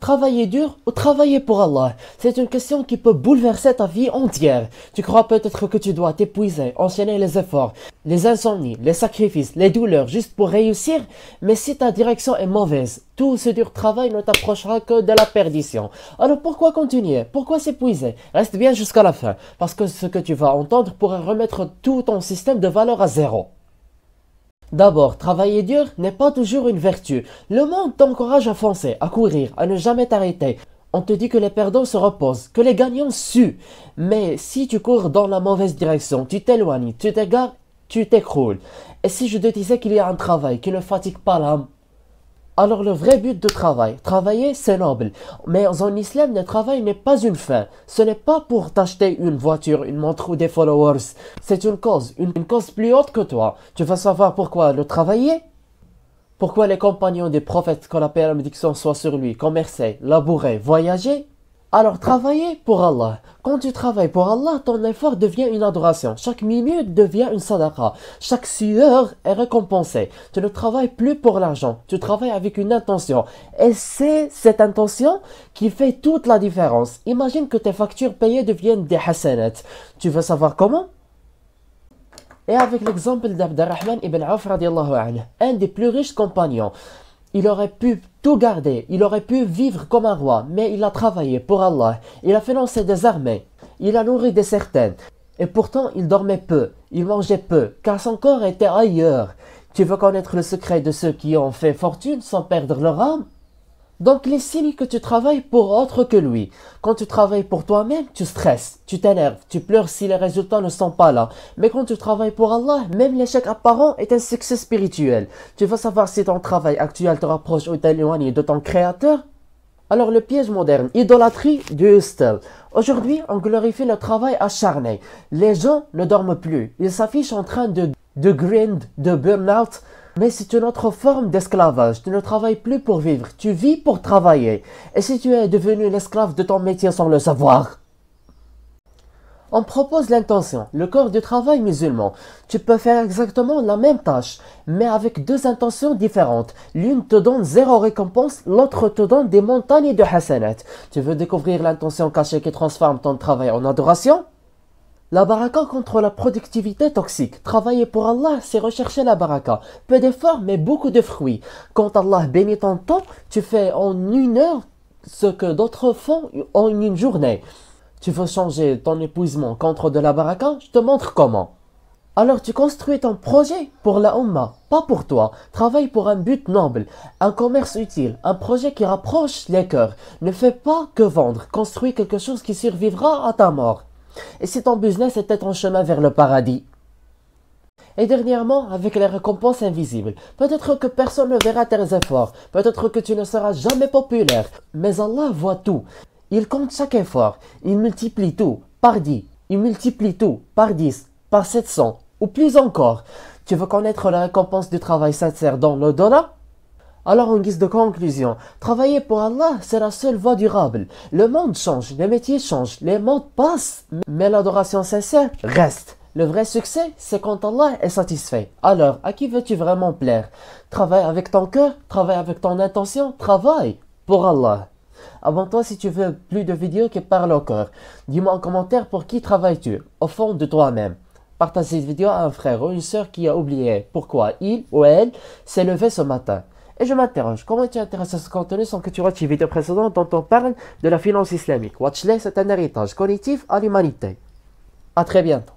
Travailler dur ou travailler pour Allah? C'est une question qui peut bouleverser ta vie entière. Tu crois peut-être que tu dois t'épuiser, enchaîner les efforts, les insomnies, les sacrifices, les douleurs juste pour réussir. Mais si ta direction est mauvaise, tout ce dur travail ne t'approchera que de la perdition. Alors pourquoi continuer? Pourquoi s'épuiser? Reste bien jusqu'à la fin, parce que ce que tu vas entendre pourrait remettre tout ton système de valeur à zéro. D'abord, travailler dur n'est pas toujours une vertu. Le monde t'encourage à foncer, à courir, à ne jamais t'arrêter. On te dit que les perdants se reposent, que les gagnants suent. Mais si tu cours dans la mauvaise direction, tu t'éloignes, tu t'égares, tu t'écroules. Et si je te disais qu'il y a un travail qui ne fatigue pas l'âme? Alors le vrai but de travailler c'est noble, mais en islam le travail n'est pas une fin, ce n'est pas pour t'acheter une voiture, une montre ou des followers, c'est une cause plus haute que toi. Tu veux savoir pourquoi le travailler? Pourquoi les compagnons des prophètes, que la paix et la bénédiction soient sur lui, commerçaient, labouraient, voyageaient? Alors travailler pour Allah. Quand tu travailles pour Allah, ton effort devient une adoration. Chaque minute devient une sadaqa. Chaque sueur est récompensée. Tu ne travailles plus pour l'argent. Tu travailles avec une intention. Et c'est cette intention qui fait toute la différence. Imagine que tes factures payées deviennent des hasanat. Tu veux savoir comment? Et avec l'exemple d'Abdurrahman ibn Auf radiallahu anhu, un des plus riches compagnons. Il aurait pu tout garder, il aurait pu vivre comme un roi, mais il a travaillé pour Allah, il a financé des armées, il a nourri des certaines, et pourtant il dormait peu, il mangeait peu, car son corps était ailleurs. Tu veux connaître le secret de ceux qui ont fait fortune sans perdre leur âme? Donc les signes que tu travailles pour autre que lui. Quand tu travailles pour toi-même, tu stresses, tu t'énerves, tu pleures si les résultats ne sont pas là. Mais quand tu travailles pour Allah, même l'échec apparent est un succès spirituel. Tu veux savoir si ton travail actuel te rapproche ou t'éloigne de ton créateur? Alors le piège moderne, idolâtrie du hustle. Aujourd'hui, on glorifie le travail acharné. Les gens ne dorment plus. Ils s'affichent en train de grind, de burn-out. Mais c'est une autre forme d'esclavage. Tu ne travailles plus pour vivre, tu vis pour travailler. Et si tu es devenu l'esclave de ton métier sans le savoir? On propose l'intention, le corps du travail musulman. Tu peux faire exactement la même tâche, mais avec deux intentions différentes. L'une te donne zéro récompense, l'autre te donne des montagnes de hasanat. Tu veux découvrir l'intention cachée qui transforme ton travail en adoration? La baraka contre la productivité toxique. Travailler pour Allah, c'est rechercher la baraka. Peu d'efforts, mais beaucoup de fruits. Quand Allah bénit ton temps, tu fais en une heure ce que d'autres font en une journée. Tu veux changer ton épuisement contre de la baraka? Je te montre comment. Alors tu construis ton projet pour la Ummah, pas pour toi. Travaille pour un but noble, un commerce utile, un projet qui rapproche les cœurs. Ne fais pas que vendre. Construis quelque chose qui survivra à ta mort. Et si ton business était ton chemin vers le paradis? Et dernièrement, avec les récompenses invisibles, peut-être que personne ne verra tes efforts, peut-être que tu ne seras jamais populaire, mais Allah voit tout. Il compte chaque effort, il multiplie tout par 10, il multiplie tout par 10, par 700, ou plus encore. Tu veux connaître la récompense du travail sincère dans l'au-delà? Alors en guise de conclusion, travailler pour Allah, c'est la seule voie durable. Le monde change, les métiers changent, les modes passent, mais l'adoration sincère reste. Le vrai succès, c'est quand Allah est satisfait. Alors, à qui veux-tu vraiment plaire? Travaille avec ton cœur, travaille avec ton intention, travaille pour Allah. Abonne-toi si tu veux plus de vidéos qui parlent au cœur. Dis-moi en commentaire pour qui travailles-tu, au fond de toi-même. Partage cette vidéo à un frère ou une sœur qui a oublié pourquoi il ou elle s'est levé ce matin. Et je m'interroge, comment tu intéresses à ce contenu sans que tu watches les vidéos précédentes dont on parle de la finance islamique? Watch-les, c'est un héritage cognitif à l'humanité. À très bientôt.